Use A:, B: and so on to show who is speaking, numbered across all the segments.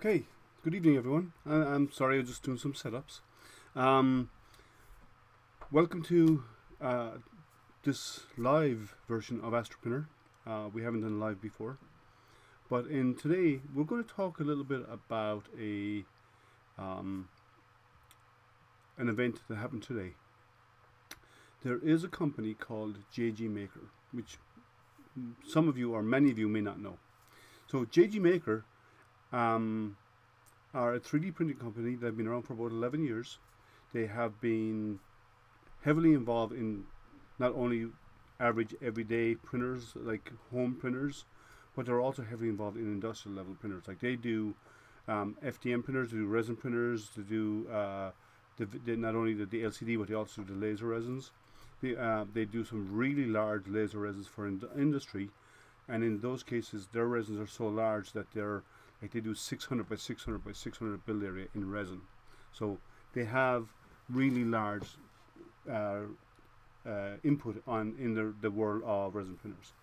A: Okay, good evening, everyone. I'm sorry, I was just doing some setups. Um, Welcome to this live version of AstroPrinter. We haven't done live before, but in today we're going to talk a little bit about um, an event that happened today. There is a company called JGMaker, which some of you or many of you may not know. So JGMaker are a 3D printing company that have been around for about 11 years. They have been heavily involved in not only average everyday printers like home printers, but they're also heavily involved in industrial level printers. Like they do FDM printers, they do resin printers, they do not only the LCD, but they also do the laser resins. They do some really large laser resins for industry, and in those cases their resins are so large that they do 600 by 600 by 600 build area in resin. So they have really large input in the world of resin printers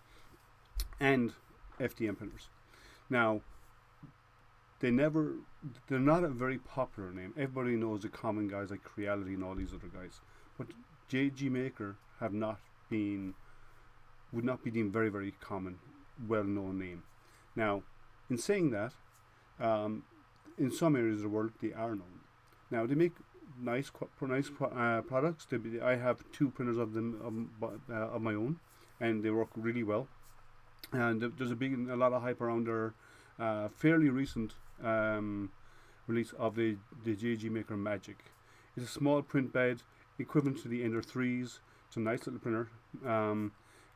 A: and FDM printers. Now, they're not a very popular name. Everybody knows the common guys like Creality and all these other guys, but JGMaker would not be deemed very, very common, well-known name. Now, in saying that, in some areas of the world they are known. Now they make nice products. I have two printers of them of my own, and they work really well. And there's a lot of hype around their fairly recent release of the JGMaker Magic. It's a small print bed equivalent to the Ender 3s. It's a nice little printer,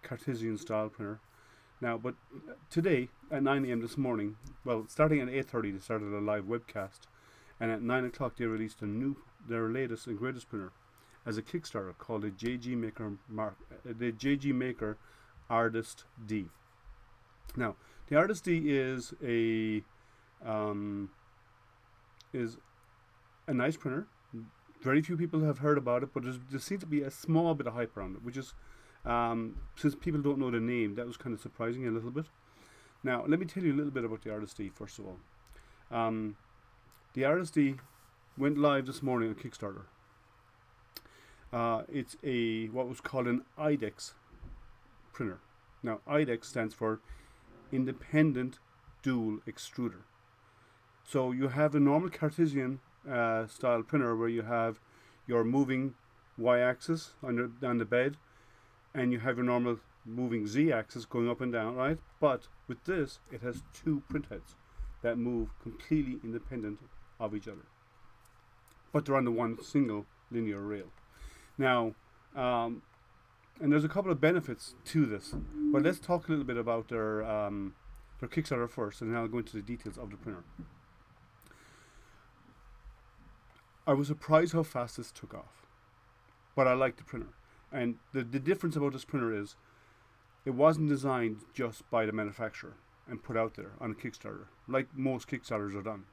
A: Cartesian style printer. Now, but today at 9 a.m. this morning, well, starting at 8:30, they started a live webcast, and at 9 o'clock they released their latest and greatest printer as a Kickstarter called the JGMaker Artist-D. Now, the Artist-D is a nice printer. Very few people have heard about it, but there seems to be a small bit of hype around it, which is since people don't know the name, that was kind of surprising a little bit. Now, let me tell you a little bit about the Artist-D first of all. The Artist-D went live this morning on Kickstarter. It's what was called an IDEX printer. Now, IDEX stands for Independent Dual Extruder. So you have the normal Cartesian style printer where you have your moving y-axis on the bed, and you have your normal moving z-axis going up and down, right? But with this, it has two printheads that move completely independent of each other, but they're on the one single linear rail. Now, and there's a couple of benefits to this, but let's talk a little bit about their Kickstarter first, and then I'll go into the details of the printer. I was surprised how fast this took off, but I like the printer. And the difference about this printer is it wasn't designed just by the manufacturer and put out there on a Kickstarter, like most Kickstarters are done.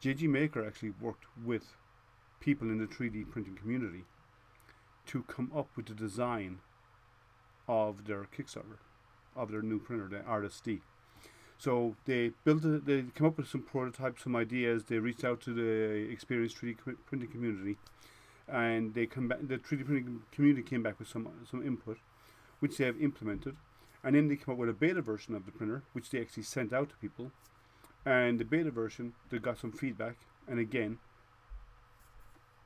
A: JGMaker actually worked with people in the 3D printing community to come up with the design of their Kickstarter, of their new printer, the Artist-D. So they came up with some prototypes, some ideas. They reached out to the experienced 3D printing community, and the 3D printing community came back with some input, which they have implemented, and then they came up with a beta version of the printer, which they actually sent out to people. And the beta version, they got some feedback, and again,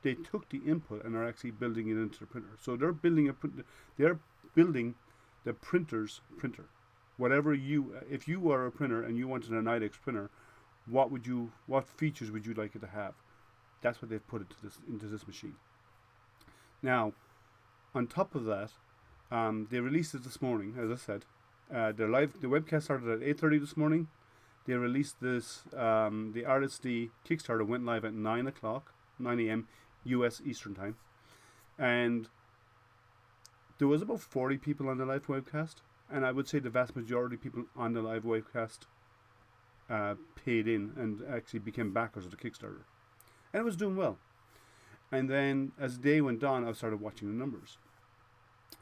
A: they took the input and are actually building it into the printer. So they're building the printer's printer. If you are a printer and you wanted an IDEX printer, what features would you like it to have? That's what they've put into this machine. Now, on top of that, they released it this morning, as I said. The webcast started at 8:30 this morning. They released this, the Artist-D Kickstarter went live at 9 a.m. US Eastern Time. And there was about 40 people on the live webcast. And I would say the vast majority of people on the live webcast paid in and actually became backers of the Kickstarter. And it was doing well. And then as the day went on, I started watching the numbers.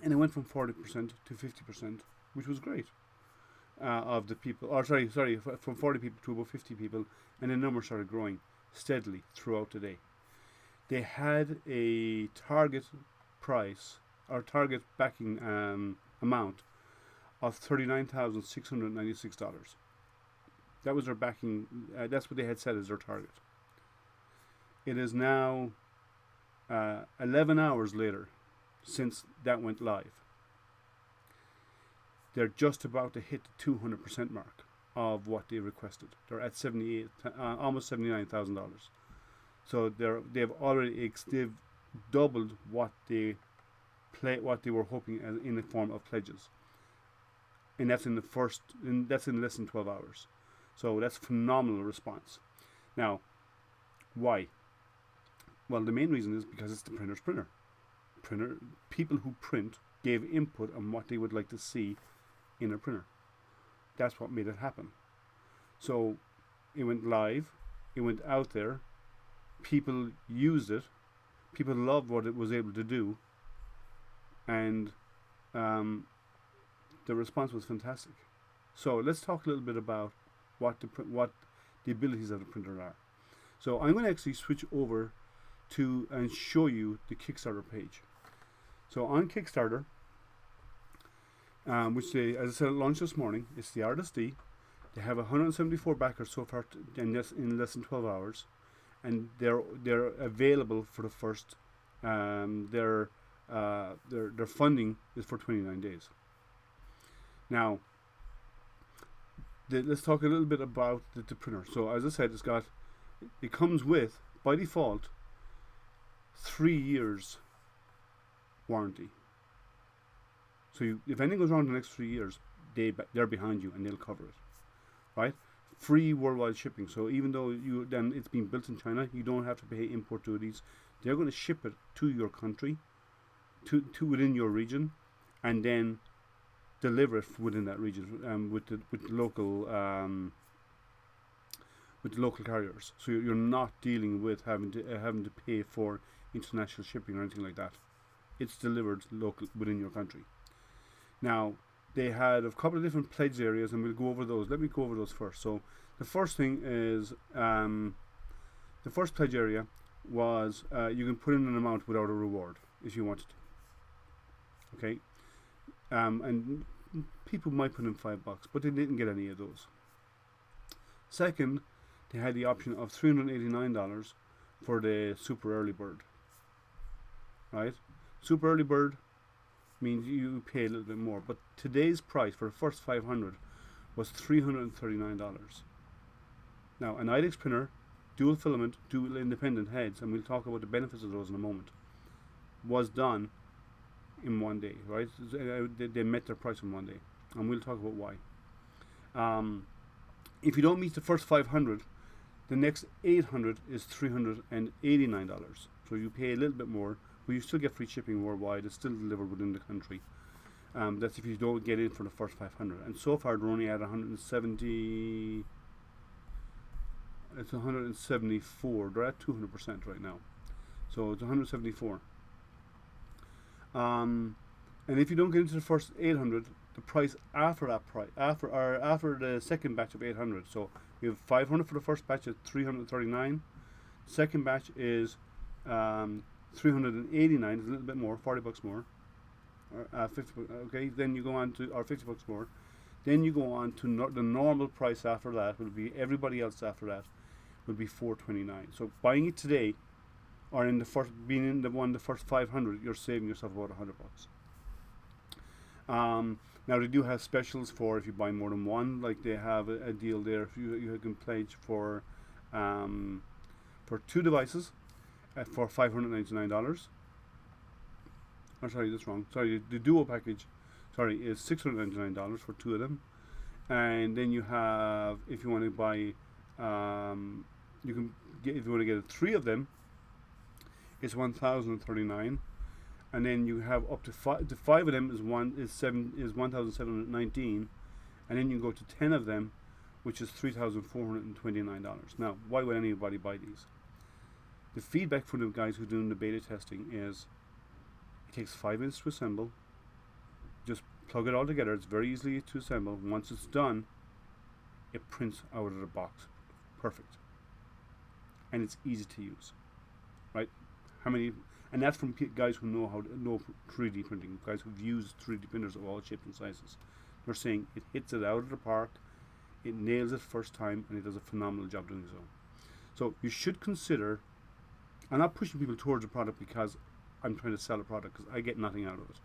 A: And it went from 40% to 50%, which was great. Of the people, from 40 people to about 50 people and the number started growing steadily throughout the day. They had a target price or target backing amount of $39,696. That was their backing. That's what they had set as their target. It is now 11 hours later since that went live. They're just about to hit the 200% mark of what they requested. They're at almost $79,000. So they've doubled what they were hoping in the form of pledges, and that's in less than 12 hours. So that's phenomenal response. Now, why? Well, the main reason is because it's the printer's printer. People who print gave input on what they would like to see in a printer. That's what made it happen. So it went live, it went out there, people used it, people loved what it was able to do, and the response was fantastic. So let's talk a little bit about what the abilities of the printer are. So I'm going to actually switch over to and show you the Kickstarter page. So on Kickstarter, which they, as I said, launched this morning, it's the Artist-D. They have 174 backers so far in less than 12 hours, and they're available for the first. Their funding is for 29 days. Now, let's talk a little bit about the printer. So as I said, it comes with, by default, 3 years warranty. So if anything goes wrong in the next 3 years, they're behind you and they'll cover it, right? Free worldwide shipping. So even though it's been built in China, you don't have to pay import duties. They're going to ship it to your country, to within your region, and then deliver it within that region with the local carriers. So you're not dealing with having to pay for international shipping or anything like that. It's delivered local within your country. Now, they had a couple of different pledge areas, and we'll go over those. Let me go over those first. So the first thing is the first pledge area was you can put in an amount without a reward if you wanted to. Okay, and people might put in $5, but they didn't get any of those. Second, they had the option of $389 for the super early bird. Right, super early bird means you pay a little bit more, but today's price for the first 500 was $339. Now, an IDEX printer, dual filament, dual independent heads, and we'll talk about the benefits of those in a moment, was done in 1 day, right? They met their price in 1 day, and we'll talk about why. If you don't meet the first 500, the next 800 is $389. So you pay a little bit more, but you still get free shipping worldwide. It's still delivered within the country. That's if you don't get in for the first 500. And so far, they're only at 170. It's 174. They're at 200% right now. So it's 174. And if you don't get into the first 800, the price after that price, after the second batch of 800. So you have 500 for the first batch at 339. Second batch is 389. Is a little bit more, $40 more. 50. Okay, then you go on to, or $50 more. Then you go on to the normal price after that. Will be everybody else after that would be $429. So buying it today, or in the first, being in the first 500, you're saving yourself about $100. Now they do have specials for if you buy more than one. Like they have a deal there. If you can pledge for 2 devices for $599. Oh, sorry, that's wrong. Sorry, the duo package, is $699 for 2 of them. And then you have, if you want to buy, you can get, if you want to get 3 of them, it's $1,039. And then you have up to 5. The 5 of them is $1,719, and then you go to 10 of them, which is $3,429. Now, why would anybody buy these? The feedback from the guys who are doing the beta testing is it takes 5 minutes to assemble. Just plug it all together. It's very easy to assemble. Once it's done, it prints out of the box. Perfect. and it's easy to use, right? How many? And that's from guys who know 3D printing, guys who've used 3D printers of all shapes and sizes. They're saying it hits it out of the park, it nails it first time, and it does a phenomenal job doing so. So you should consider. I'm not pushing people towards a product because I'm trying to sell a product, because I get nothing out of it.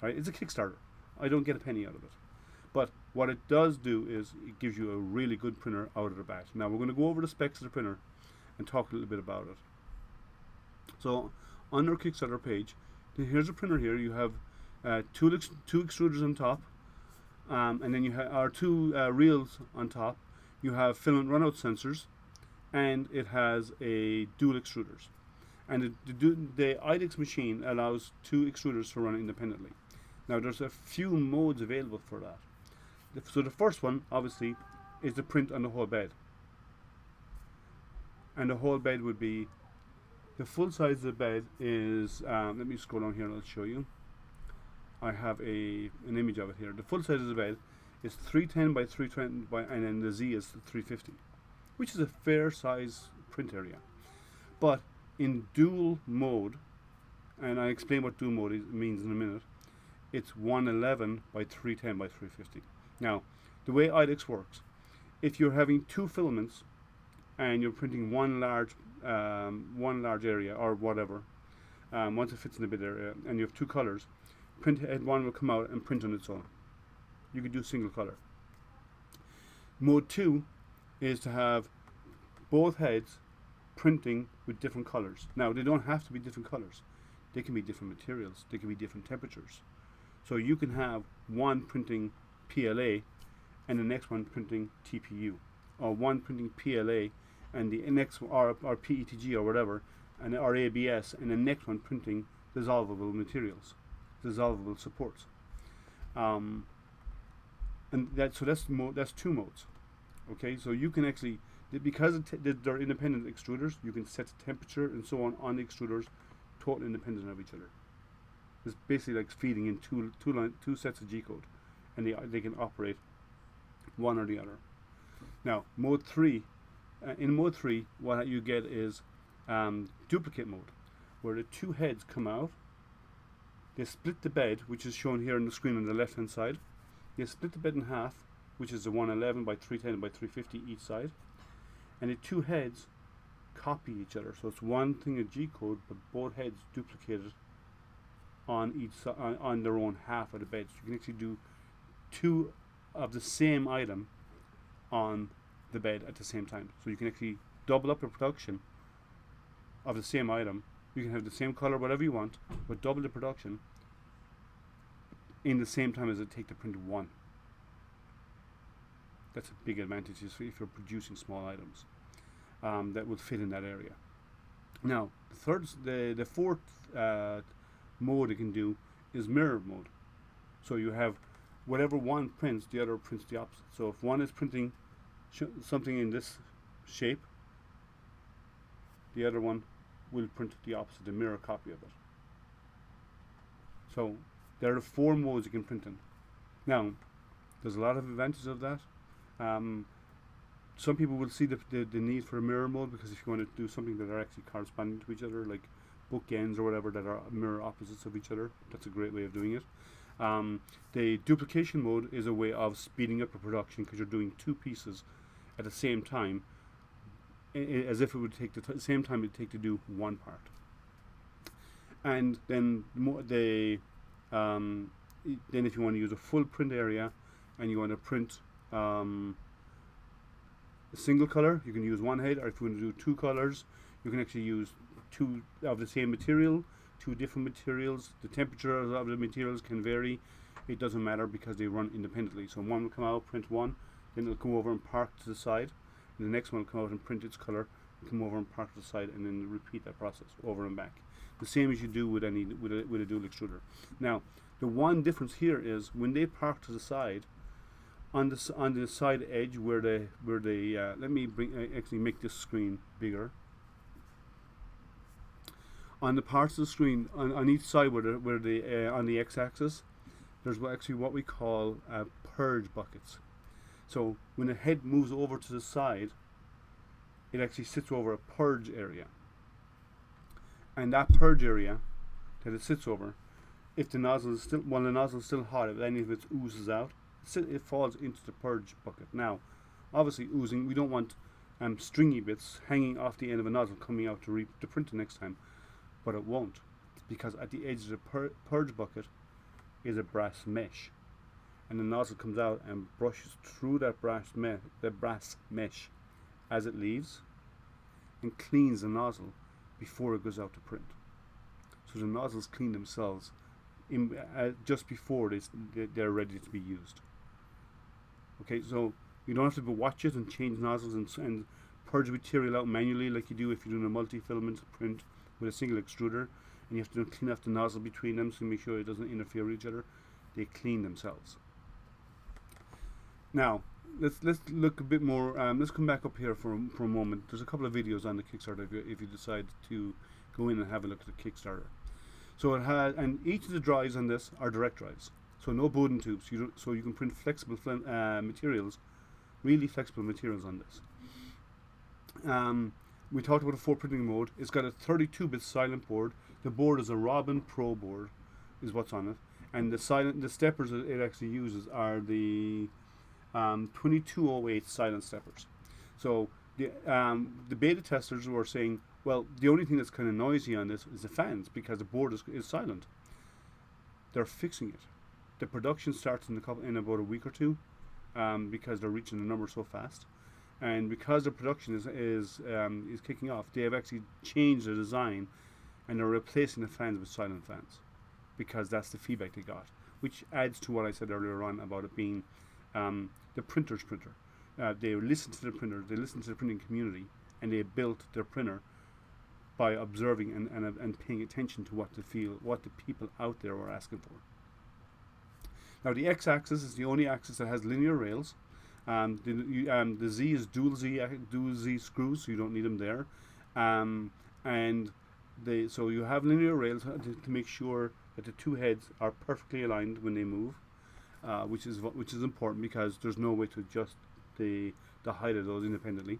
A: Right? It's a Kickstarter. I don't get a penny out of it. But what it does do is it gives you a really good printer out of the bat. Now we're going to go over the specs of the printer and talk a little bit about it. So on our Kickstarter page, here's a printer here. You have two extruders on top, and then you have two reels on top. You have filament runout sensors, and it has a dual extruders. And the IDEX machine allows 2 extruders to run independently. Now there's a few modes available for that. So the first one, obviously, is the print on the whole bed. And the whole bed would be, the full size of the bed is, let me scroll down here and I'll show you. I have an image of it here. The full size of the bed is 310 by 320 and then the Z is 350, which is a fair size print area. But in dual mode, and I explain what dual mode means in a minute, it's 111 by 310 by 350. Now, the way IDEX works, if you're having 2 filaments and you're printing one large area or whatever, once it fits in the bid area, and you have 2 colors, print head 1 will come out and print on its own. You could do single color. Mode 2 is to have both heads printing with different colors. Now, they don't have to be different colors. They can be different materials. They can be different temperatures. So you can have one printing PLA and the next one printing TPU, or one printing PLA and the next or PETG or whatever, and or ABS, and the next one printing dissolvable materials, dissolvable supports. And that's 2 modes. Okay, so you can actually, because they're independent extruders, you can set the temperature and so on the extruders, totally independent of each other. It's basically like feeding in two sets of G code, and they can operate one or the other. Now, mode 3. In mode 3, what you get is duplicate mode, where the 2 heads come out. They split the bed, which is shown here on the screen on the left hand side. They split the bed in half, which is the 111 by 310 by 350 each side, and the 2 heads copy each other. So it's one thing of G code, but both heads duplicated on each on their own half of the bed. So you can actually do 2 of the same item on the bed at the same time. So you can actually double up your production of the same item. You can have the same color, whatever you want, but double the production in the same time as it take to print 1. That's a big advantage if you're producing small items that will fit in that area. Now, the fourth mode you can do is mirror mode. So you have whatever one prints, the other prints the opposite. So if one is printing something in this shape, the other one will print the opposite, the mirror copy of it. So there are 4 modes you can print in. Now, there's a lot of advantages of that. Some people will see the need for a mirror mode, because if you want to do something that are actually corresponding to each other, like bookends or whatever that are mirror opposites of each other, that's a great way of doing it. The duplication mode is a way of speeding up a production, because you're doing 2 pieces at the same time, as if it would take the same time it would take to do 1 part. And then then if you want to use a full print area and you want to print a single color, you can use 1 head, or if you want to do 2 colors, you can actually use 2 of the same material, 2 different materials. The temperature of the materials can vary. It doesn't matter, because they run independently. So one will come out, print 1, then it'll come over and park to the side, and the next one will come out and print its color, come over and park to the side, and then repeat that process over and back. The same as you do with a dual extruder. Now, the one difference here is when they park to the side, on the side edge where they let me actually make this screen bigger. On the parts of the screen on each side where they on the x-axis, there's actually what we call purge buckets. So when the head moves over to the side, it actually sits over a purge area. And that purge area that it sits over, if the nozzle is still, while the nozzle is still hot, if any of it oozes out, it falls into the purge bucket. Now, obviously oozing, we don't want stringy bits hanging off the end of a nozzle coming out to print the next time, but it won't, because at the edge of the purge bucket is a brass mesh, and the nozzle comes out and brushes through that brass mesh as it leaves, and cleans the nozzle before it goes out to print. So the nozzles clean themselves just before they're ready to be used. Okay, so you don't have to watch it and change nozzles and purge material out manually like you do if you're doing a multi-filament print with a single extruder, and you have to clean off the nozzle between them to make sure it doesn't interfere with each other. They clean themselves. Now, let's look a bit more. Let's come back up here for a moment. There's a couple of videos on the Kickstarter if you decide to go in and have a look at the Kickstarter. So it has, and each of the drives on this are direct drives. So no Bowden tubes. So you can print flexible materials, really flexible materials on this. We talked about a 4 printing mode. It's got a 32-bit silent board. The board is a Robin Pro board, is what's on it. And the steppers that it actually uses are the 2208 silent steppers. So the beta testers were saying, well, the only thing that's kind of noisy on this is the fans, because the board is silent. They're fixing it. The production starts in about a week or two, because they're reaching the number so fast, and because the production is kicking off, they have actually changed the design, and they're replacing the fans with silent fans, because that's the feedback they got, which adds to what I said earlier on about it being the printer's printer. They listened to the printer, they listened to the printing community, and they built their printer by observing and paying attention to what the people out there were asking for. Now the x-axis is the only axis that has linear rails. The Z is dual Z screws, so you don't need them there. So you have linear rails to make sure that the two heads are perfectly aligned when they move, which is important, because there's no way to adjust the height of those independently.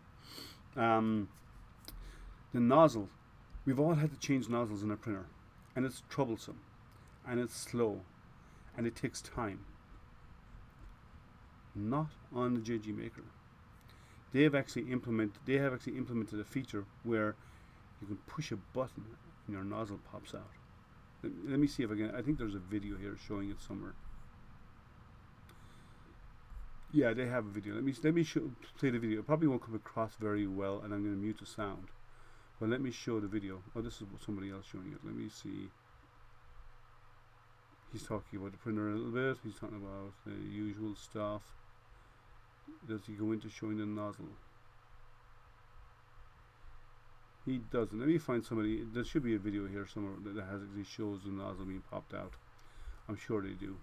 A: The nozzle, we've all had to change nozzles in a printer, and it's troublesome, and it's slow, and it takes time. Not on the JGMaker. They have actually implemented a feature where you can push a button and your nozzle pops out. Let me see if I think there's a video here showing it somewhere. Yeah, they have a video. Let me play the video. It probably won't come across very well, and I'm going to mute the sound. But let me show the video. Oh, this is somebody else showing it. Let me see. He's talking about the printer a little bit. He's talking about the usual stuff. Does he go into showing the nozzle? He doesn't. Let me find somebody. There should be a video here somewhere that actually shows the nozzle being popped out. I'm sure they do.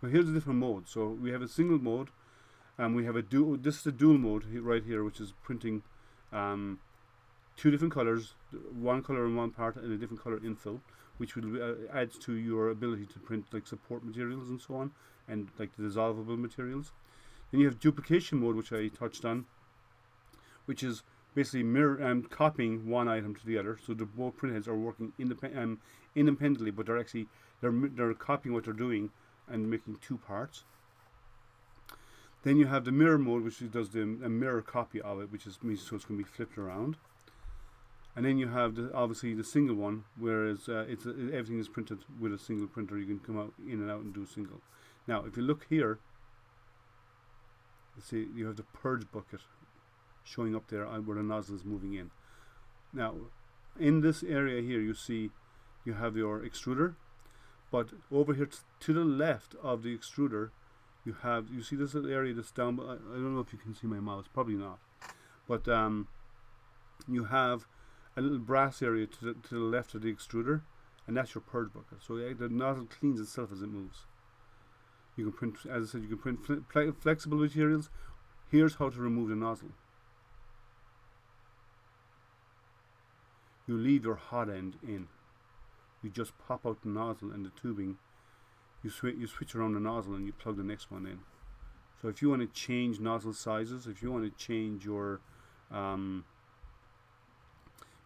A: So here's the different modes. So we have a single mode, and we have a dual. This is the dual mode right here, which is printing two different colors, one color in one part and a different color infill, which will adds to your ability to print like support materials and so on, and like the dissolvable materials. Then you have duplication mode, which I touched on, which is basically copying one item to the other. So the both printheads are working independently, but they're copying what they're doing and making two parts. Then you have the mirror mode, which does a mirror copy of it, which means so it's going to be flipped around. And then you have obviously the single one, whereas everything is printed with a single printer. You can come out in and out and do single. Now, if you look here, see you have the purge bucket showing up there where the nozzle is moving in. Now, in this area here, you see you have your extruder, but over here to the left of the extruder, you see this little area that's down. I don't know if you can see my mouse, probably not, but you have a little brass area to the left of the extruder, and that's your purge bucket. So the nozzle cleans itself as it moves. You can print, as I said, you can print flexible materials. Here's how to remove the nozzle. You leave your hot end in. You just pop out the nozzle and the tubing. You switch around the nozzle and you plug the next one in. So if you want to change nozzle sizes, if you want to change your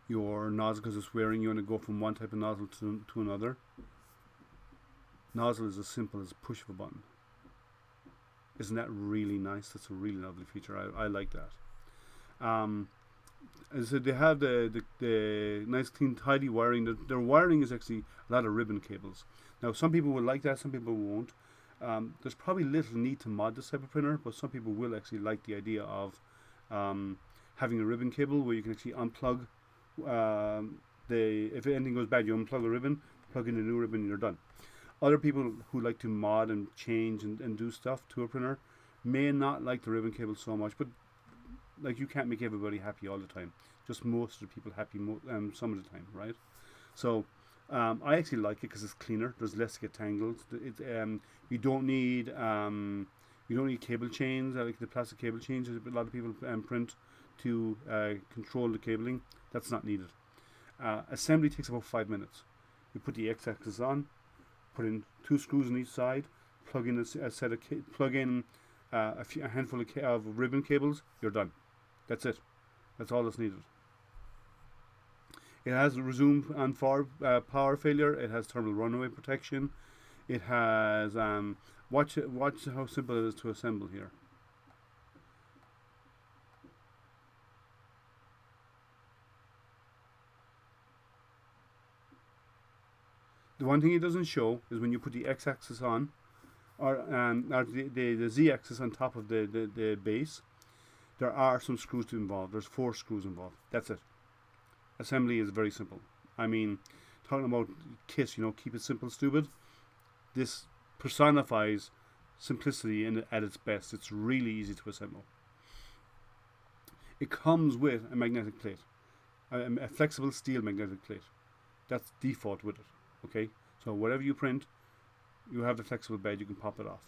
A: Your nozzle, because it's wearing, you want to go from one type of nozzle to another. Nozzle is as simple as a push of a button. Isn't that really nice? That's a really lovely feature. I like that. As I said, they have the nice, clean, tidy wiring. Their wiring is actually a lot of ribbon cables. Now, some people will like that, some people won't. There's probably little need to mod this type of printer, but some people will actually like the idea of having a ribbon cable where you can actually unplug if anything goes bad, you unplug a ribbon, plug in a new ribbon, and you're done. Other people who like to mod and change and do stuff to a printer may not like the ribbon cable so much, but like, you can't make everybody happy all the time. Just most of the people happy some of the time, right? So I actually like it because it's cleaner. There's less to get tangled. You don't need cable chains, like the plastic cable chains. A lot of people print to control the cabling. That's not needed. Assembly takes about 5 minutes. You put the X-axis on, put in 2 screws on each side, plug in a handful of ribbon cables. You're done. That's it. That's all that's needed. It has resume on power failure. It has thermal runaway protection. It has watch how simple it is to assemble here. The one thing it doesn't show is when you put the X-axis on, or the Z-axis on top of the base. There are some screws involved. There's 4 screws involved. That's it. Assembly is very simple. I mean, talking about KISS, keep it simple, stupid. This personifies simplicity at its best. It's really easy to assemble. It comes with a magnetic plate, a flexible steel magnetic plate. That's default with it. Okay, so whatever you print, you have the flexible bed. You can pop it off.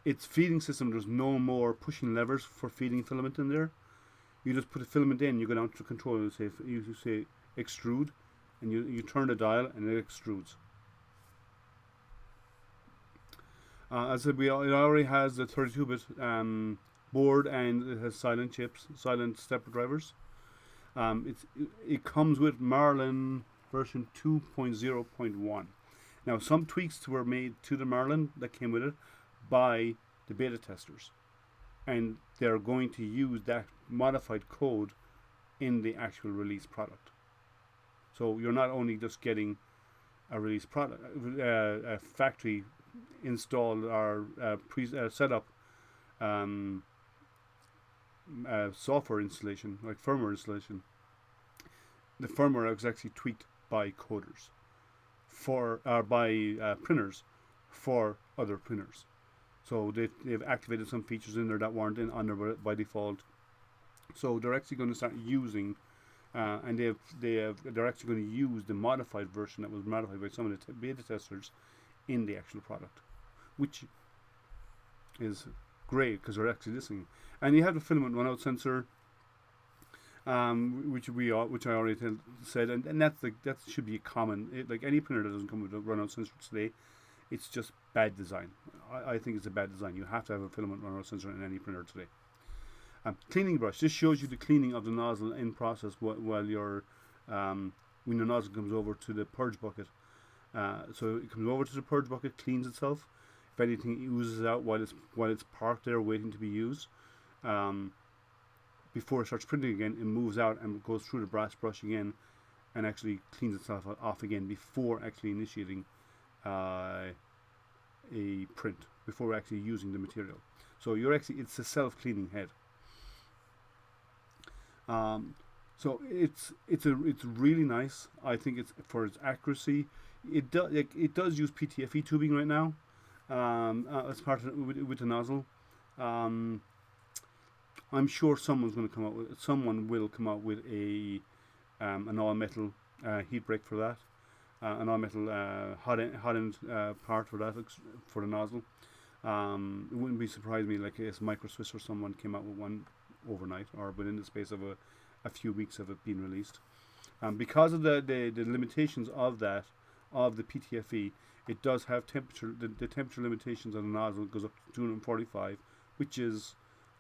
A: Its feeding system, there's no more pushing levers for feeding filament in there. You just put a filament in, you go down to the control, you say extrude, and you turn the dial and it extrudes. As I said, it already has the 32-bit board, and it has silent chips, silent stepper drivers. It comes with Marlin version 2.0.1. Now, some tweaks were made to the Marlin that came with it by the beta testers, and they're going to use that modified code in the actual release product. So you're not only just getting a release product, a factory installed or set up software installation, like firmware installation. The firmware is actually tweaked by coders by printers for other printers. So they've activated some features in there that weren't on there by default. So they're actually going to start using, and they're actually going to use the modified version that was modified by some of the beta testers in the actual product, which is great because they're actually listening. And you have the filament runout sensor, which I already said, and that should be a common. Like any printer that doesn't come with a runout sensor today, it's just bad design. I think it's a bad design. You have to have a filament runout sensor in any printer today. Cleaning brush. This shows you the cleaning of the nozzle in process while you're when the nozzle comes over to the purge bucket. So it comes over to the purge bucket, cleans itself. If anything oozes out while it's parked there waiting to be used, before it starts printing again, it moves out and goes through the brass brush again, and actually cleans itself off again before actually initiating a print, before actually using the material. So it's a self-cleaning head. So it's really nice. I think it's for its accuracy. It does use PTFE tubing right now as part of it with the nozzle. I'm sure someone will come out with an all metal heat break for that, an all metal hot end part for that for the nozzle. It wouldn't be surprised me like if Micro Swiss or someone came out with one overnight or within the space of a few weeks of it being released. Because of the limitations of the PTFE, it does have temperature. The temperature limitations on the nozzle goes up to 245, which is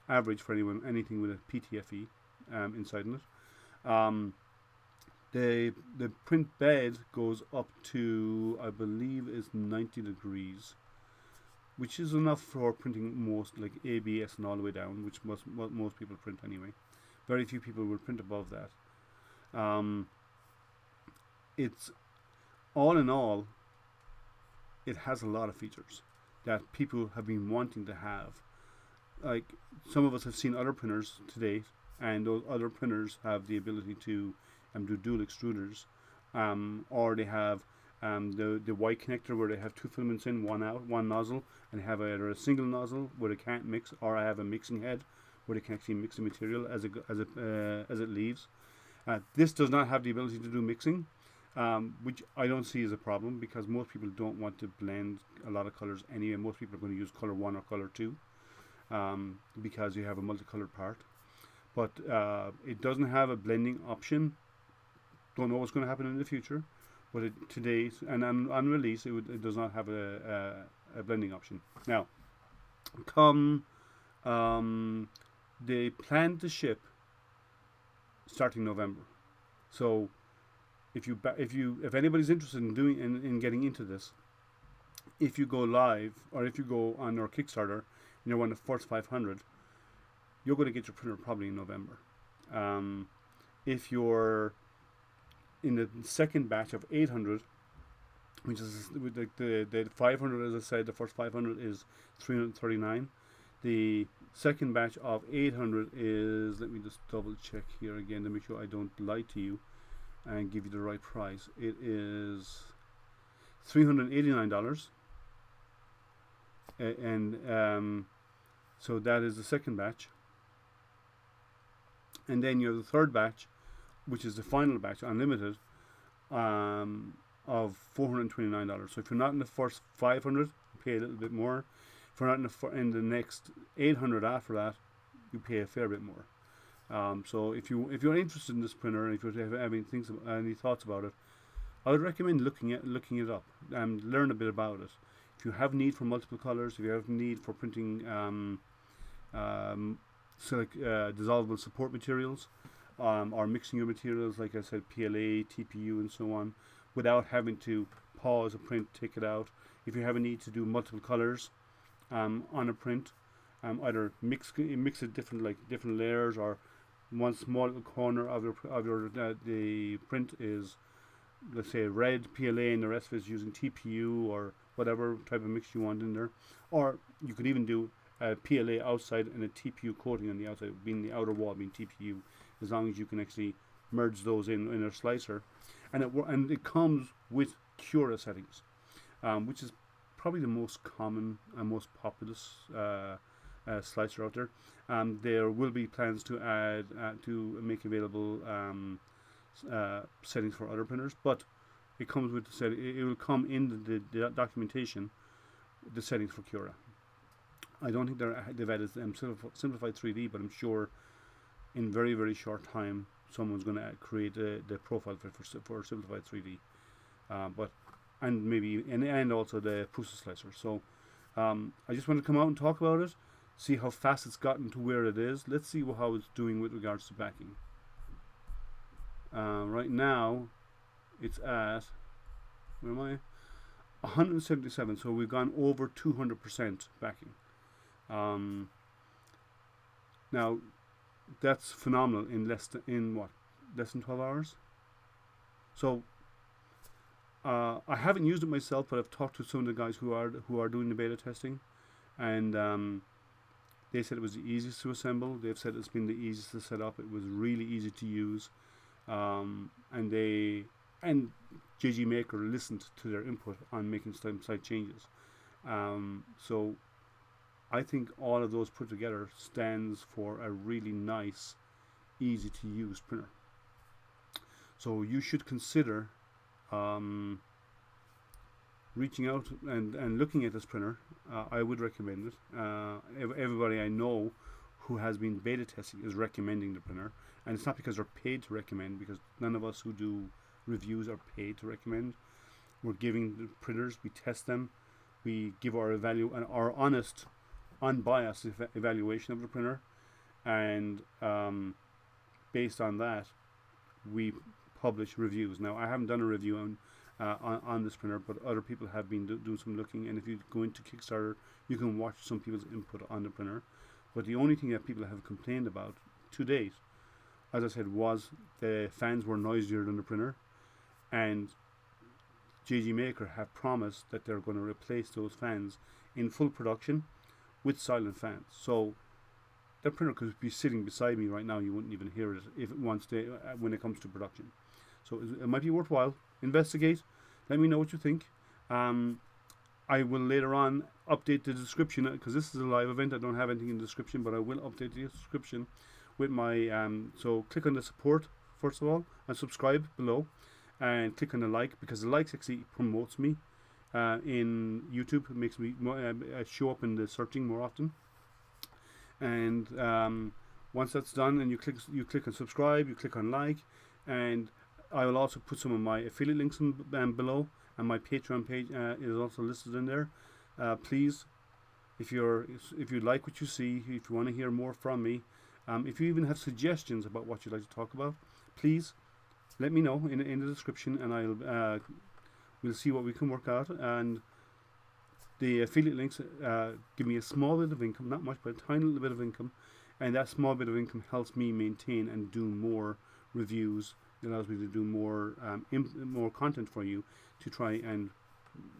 A: average for anything with a PTFE inside in it. The print bed goes up to, I believe, is 90 degrees, which is enough for printing most, like ABS and all the way down, which most people print anyway. Very few people will print above that. It's all in all, it has a lot of features that people have been wanting to have. Like, some of us have seen other printers to date, and those other printers have the ability to do dual extruders, or they have the Y connector where they have two filaments in, one out, one nozzle, and they have either a single nozzle where they can't mix, or I have a mixing head where they can actually mix the material as it leaves. This does not have the ability to do mixing, which I don't see as a problem, because most people don't want to blend a lot of colors anyway. Most people are going to use color 1 or color 2, because you have a multicolored part. But it doesn't have a blending option. Don't know what's going to happen in the future, but today and on release it does not have a blending option. Now, they plan to ship starting November. So if anybody's interested in in getting into this, if you go live or if you go on our Kickstarter and you're one of the first 500, you're going to get your printer probably in November. If you're in the second batch of 800, which is the 500, as I said, the first 500 is $339. The second batch of 800 is, let me just double check here again to make sure I don't lie to you and give you the right price. It is $389, and so that is the second batch. And then you have the third batch, which is the final batch, unlimited, of $429. So if you're not in the first 500, you pay a little bit more. If you're not in the next 800 after that, you pay a fair bit more. So if you're interested in this printer, and if you have any thoughts about it, I would recommend looking it up and learn a bit about it. If you have need for multiple colors, if you have need for printing dissolvable support materials, or mixing your materials, like I said, PLA, TPU, and so on, without having to pause a print, take it out. If you have a need to do multiple colors on a print, either mix it different layers, or one small little corner of your the print is, let's say, red PLA, and the rest of it is using TPU or whatever type of mix you want in there. Or you could even do a PLA outside and a TPU coating on the outside, being the outer wall being TPU, as long as you can actually merge those in a slicer. And it comes with Cura settings, which is probably the most common and most populous slicer out there. There will be plans to add to make available settings for other printers, but it comes with the setting. It will come in the documentation, the settings for Cura. I don't think they've added simplified 3D, but I'm sure in very, very short time someone's going to create the profile for simplified 3D, and also the process slicer. So I just want to come out and talk about it, see how fast it's gotten to where it is. Let's see how it's doing with regards to backing. Right now it's at, where am I? 177. So we've gone over 200% backing. Now that's phenomenal in less than 12 hours. So I haven't used it myself, but I've talked to some of the guys who are doing the beta testing, and they said it was the easiest to assemble. They've said it's been the easiest to set up. It was really easy to use, and JGMaker listened to their input on making some slight changes. So I think all of those put together stands for a really nice, easy to use printer. So you should consider reaching out and looking at this printer. I would recommend it. Everybody I know who has been beta testing is recommending the printer, and it's not because they're paid to recommend, because none of us who do reviews are paid to recommend. We're giving the printers, we test them, we give our honest, unbiased evaluation of the printer, and based on that, we publish reviews. Now, I haven't done a review on this printer, but other people have been doing some looking, and if you go into Kickstarter, you can watch some people's input on the printer. But the only thing that people have complained about to date, as I said, was the fans were noisier than the printer, and JGMaker have promised that they're going to replace those fans in full production with silent fans. So that printer could be sitting beside me right now. You wouldn't even hear it if it wants to when it comes to production. So it might be worthwhile. Investigate. Let me know what you think. I will later on update the description, because this is a live event. I don't have anything in the description, but I will update the description with my so click on the support first of all and subscribe below, and click on the like, because the likes actually promotes me in YouTube. It makes me show up in the searching more often. And once that's done, and you click on subscribe, you click on like, and I will also put some of my affiliate links below, and my Patreon page is also listed in there. Please, if you like what you see, if you want to hear more from me, if you even have suggestions about what you'd like to talk about, please let me know in the description, and we'll see what we can work out. And the affiliate links give me a small bit of income, not much, but a tiny little bit of income, and that small bit of income helps me maintain and do more reviews. It allows me to do more content for you, to try and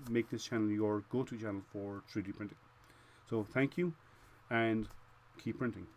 A: make this channel your go-to channel for 3D printing. So thank you, and keep printing.